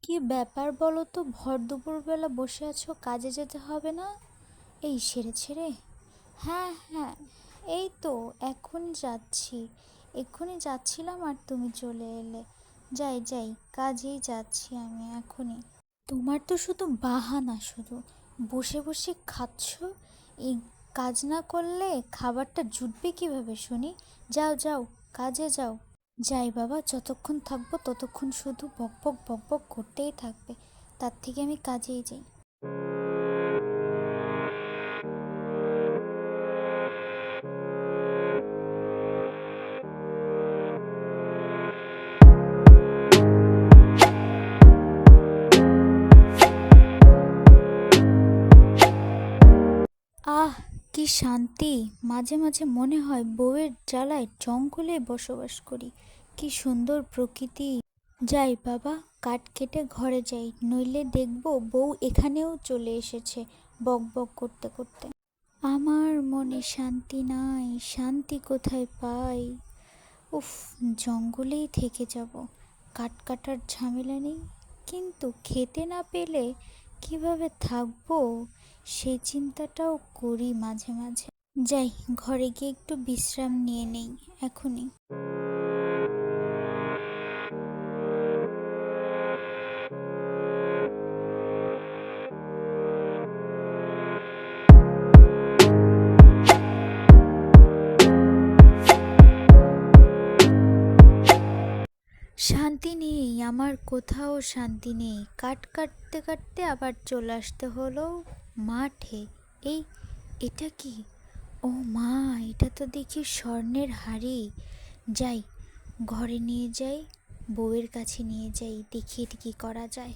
কি ব্যাপার বলো তো, ভর দুপুরবেলা বসে আছো, কাজে যেতে হবে না? এই সেরে ছেড়ে। হ্যাঁ হ্যাঁ, এই তো এক্ষুনি যাচ্ছি। এক্ষুনি যাচ্ছিলাম আর তুমি চলে এলে। যাই যাই, কাজেই যাচ্ছি আমি এখনই। তোমার তো শুধু বাহানা, শুধু বসে বসে খাচ্ছ। এই কাজ না করলে খাবারটা জুটবে কিভাবে শুনি? যাও যাও, কাজে যাও। যাই বাবা, যতক্ষণ থাকবো ততক্ষণ শুধু বকবক বকবক করতেই থাকবে। তার থেকে আমি কাজেই যাই। আহ, কি শান্তি! মাঝে মাঝে মনে হয় বউয়ের জ্বালায় জঙ্গলে বসবাস করি। কি সুন্দর প্রকৃতি! যাই বাবা, কাঠ কেটে ঘরে যাই, নইলে দেখবো বউ এখানেও চলে এসেছে বক বক করতে করতে। আমার মনে শান্তি নাই, শান্তি কোথায় পাই? উফ, জঙ্গলেই থেকে যাব। কাঠ কাটার ঝামেলা নেই, কিন্তু খেতে না পেলে কিভাবে থাকবো সেই চিন্তাটাও করি মাঝে মাঝে। যাই, ঘরে গিয়ে একটু বিশ্রাম নিয়ে নেই এখনই। শান্তি নেই, আমার কোথাও শান্তি নেই। কাট কাটতে কাটতে আবার চলে আসতে হলো মাঠে। এই, এটা কি? ও মা, এটা তো দেখি স্বর্ণের হাড়ি। যাই, ঘরে নিয়ে যাই, বউয়ের কাছে নিয়ে যাই, দেখি এটা কি করা যায়।